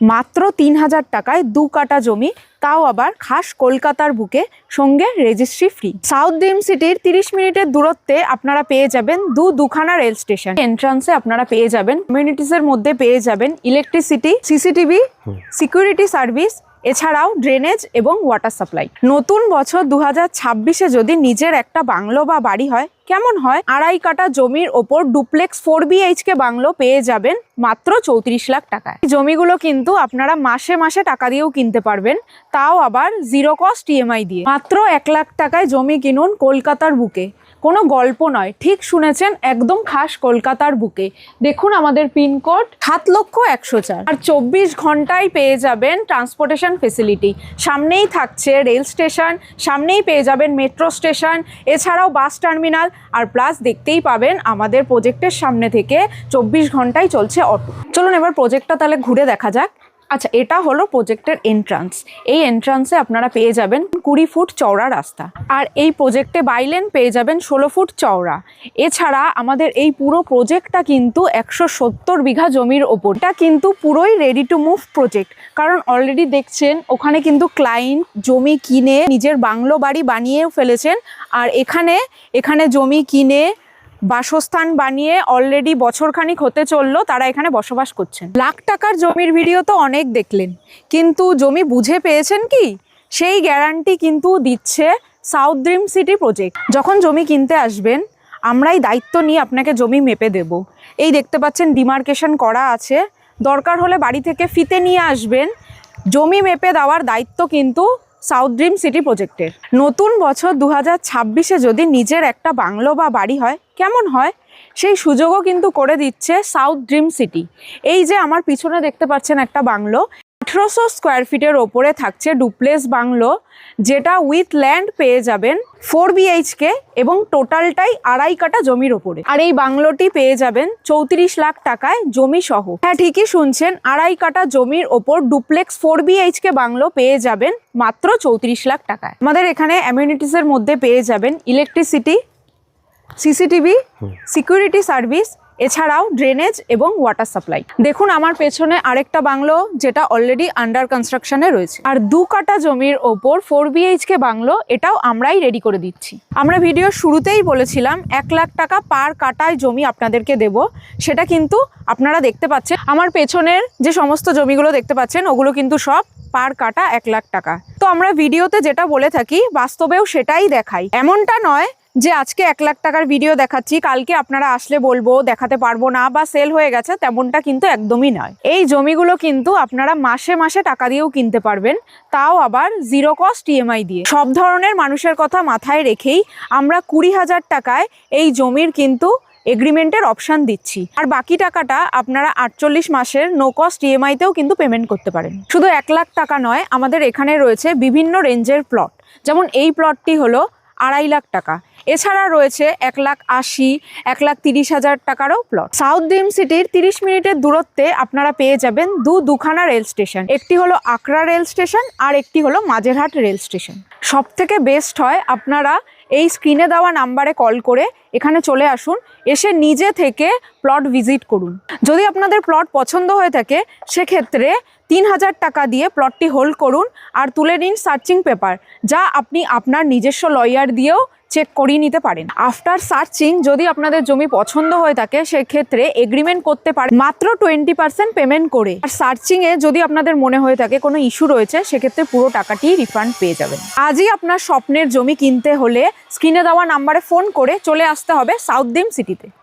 মাত্র ৩,০০০ টাকায় ২ কাটা জমি, তাও আবার খাস কলকাতার বুকে, সঙ্গে রেজিস্ট্রি ফ্রি। সাউথ ড্রিম সিটির ৩০ মিনিটের দূরত্বে আপনারা পেয়ে যাবেন দুখানা রেল স্টেশন। এন্ট্রান্সে আপনারা পেয়ে যাবেন কমিউনিটিসের মধ্যে পেয়ে যাবেন ইলেকট্রিসিটি, সিসিটিভি, সিকিউরিটি সার্ভিস, এছাড়াও ড্রেনেজ এবং ওয়াটার সাপ্লাই। নতুন বছর 2026-এ যদি নিজের একটা বাংলো বা বাড়ি হয় কেমন হয়? 2.5 কাটা জমির ওপর ডুপ্লেক্স 4 BHK বাংলো পেয়ে যাবেন মাত্র 34 লাখ টাকায়। জমিগুলো কিন্তু আপনারা মাসে মাসে টাকা দিয়েও কিনতে পারবেন, তাও আবার জিরো কস্ট EMI দিয়ে। মাত্র 1 লাখ টাকায় জমি কিনুন কলকাতার বুকে। কোনো গল্প নয়, ঠিক শুনেছেন, একদম খাস কলকাতার বুকে। দেখুন আমাদের পিনকোড 7,01,004 আর 24 ঘন্টায় পেয়ে যাবেন ট্রান্সপোর্টেশন ফেসিলিটি। সামনেই থাকছে রেল স্টেশন, সামনেই পেয়ে যাবেন মেট্রো স্টেশন, এছাড়াও বাস টার্মিনাল, আর প্লাস দেখতেই পাবেন আমাদের প্রজেক্টের সামনে থেকে 24 ঘন্টায় চলছে অটো। চলুন এবার প্রজেক্টটা তাহলে ঘুরে দেখা যাক। আচ্ছা, এটা হলো প্রজেক্টের এন্ট্রান্স। এই এন্ট্রান্সে আপনারা পেয়ে যাবেন 20 ফুট চওড়া রাস্তা, আর এই প্রজেক্টে বাইলেন পেয়ে যাবেন 16 ফুট চওড়া। এছাড়া আমাদের এই পুরো প্রজেক্টটা কিন্তু 170 বিঘা জমির ওপর। এটা কিন্তু পুরোই রেডি টু মুভ প্রজেক্ট, কারণ অলরেডি দেখছেন ওখানে কিন্তু ক্লায়েন্ট জমি কিনে নিজের বাংলো বাড়ি বানিয়েও ফেলেছেন, আর এখানে জমি কিনে বাসস্থান বানিয়ে অলরেডি বছরখানিক হতে চললো তারা এখানে বসবাস করছেন। লাখ টাকার জমির ভিডিও তো অনেক দেখলেন, কিন্তু জমি বুঝে পেয়েছেন কি? সেই গ্যারান্টি কিন্তু দিচ্ছে সাউথ ড্রিম সিটি প্রজেক্ট। যখন জমি কিনতে আসবেন আমরাই দায়িত্ব নিয়ে আপনাকে জমি মেপে দেব। এই দেখতে পাচ্ছেন ডিমার্কেশন করা আছে, দরকার হলে বাড়ি থেকে ফিতে নিয়ে আসবেন। জমি মেপে দেওয়ার দায়িত্ব কিন্তু সাউথ ড্রিম সিটি প্রজেক্টের। নতুন বছর 2026-এ যদি নিজের একটা বাংলো বা বাড়ি হয় কেমন হয়? সেই সুযোগও কিন্তু করে দিচ্ছে সাউথ ড্রিম সিটি। এই যে আমার পিছনে দেখতে পাচ্ছেন একটা বাংলো, 1800 স্কোয়ার ফিটের ওপরে থাকছে ডুপ্লেক্স বাংলো, যেটা উইথ ল্যান্ড পেয়ে যাবেন 4 BHK এবং টোটালটাই 2.5 কাটা জমির ওপরে। আর এই বাংলোটি পেয়ে যাবেন 34 লাখ টাকায় জমি সহ। হ্যাঁ, ঠিকই শুনছেন, 2.5 কাটা জমির ওপর ডুপ্লেক্স 4 BHK বাংলো পেয়ে যাবেন মাত্র 34 লাখ টাকায়। আমাদের এখানে অ্যামিউনিটিসের মধ্যে পেয়ে যাবেন ইলেকট্রিসিটি, সিসিটিভি, সিকিউরিটি সার্ভিস, এছাড়াও ড্রেনেজ এবং ওয়াটার সাপ্লাই। দেখুন আমার পেছনে আরেকটা বাংলো যেটা অলরেডি আন্ডার কনস্ট্রাকশনে রয়েছে। আর 2 কাটা জমির ওপর 4 BHK বাংলো, এটাও আমরাই রেডি করে দিচ্ছি। আমরা ভিডিওর শুরুতেই বলেছিলাম 1 লাখ টাকা পার কাটায় জমি আপনাদেরকে দেব, সেটা কিন্তু আপনারা দেখতে পাচ্ছেন। আমার পেছনের যে সমস্ত জমিগুলো দেখতে পাচ্ছেন ওগুলো কিন্তু সব পার কাটা 1 লাখ টাকা। তো আমরা ভিডিওতে যেটা বলে থাকি বাস্তবেও সেটাই দেখাই। এমনটা নয় যে আজকে 1 লাখ টাকার ভিডিও দেখাচ্ছি, কালকে আপনারা আসলে বলবো দেখাতে পারবো না বা সেল হয়ে গেছে, তেমনটা কিন্তু একদমই নয়। এই জমিগুলো কিন্তু আপনারা মাসে মাসে টাকা দিয়েও কিনতে পারবেন, তাও আবার জিরো কস্ট EMI দিয়ে। সব ধরনের মানুষের কথা মাথায় রেখেই আমরা 20,000 টাকায় এই জমির কিন্তু এগ্রিমেন্টের অপশান দিচ্ছি, আর বাকি টাকাটা আপনারা 48 মাসের নো কস্ট EMI-তেও কিন্তু পেমেন্ট করতে পারেন। শুধু 1 লাখ টাকা নয়, আমাদের এখানে রয়েছে বিভিন্ন রেঞ্জের প্লট। যেমন এই প্লটটি হলো 2.5 লাখ টাকা, এছাড়া রয়েছে 1,80,000, 1,30,000 টাকারও প্লট। সাউথ ড্রিম সিটির 30 মিনিটের দূরত্বে আপনারা পেয়ে যাবেন দুখানা রেল স্টেশন। একটি হলো আকরা রেল স্টেশন আর একটি হলো মাঝেরহাট রেল স্টেশন। সব থেকে বেস্ট হয় আপনারা এই স্ক্রিনে দেওয়া নাম্বারে কল করে এখানে চলে আসুন, এসে নিজে থেকে প্লট ভিজিট করুন। যদি আপনাদের প্লট পছন্দ হয়ে থাকে সেক্ষেত্রে 3,000 টাকা দিয়ে প্লটটি হোল্ড করুন আর তুলে নিন সার্চিং পেপার, যা আপনি আপনার নিজস্ব লয়ার দিয়েও চেক করিয়ে নিতে পারেন। আফটার সার্চিং যদি আপনাদের জমি পছন্দ হয়ে থাকে সেক্ষেত্রে এগ্রিমেন্ট করতে পারেন মাত্র 20% পেমেন্ট করে। আর সার্চিংয়ে যদি আপনাদের মনে হয়ে থাকে কোনো ইস্যু রয়েছে সেক্ষেত্রে পুরো টাকাটি রিফান্ড পেয়ে যাবেন। আজই আপনার স্বপ্নের জমি কিনতে হলে স্ক্রিনে দেওয়া নাম্বারে ফোন করে চলে আসতে হবে সাউথ ড্রিম সিটিতে।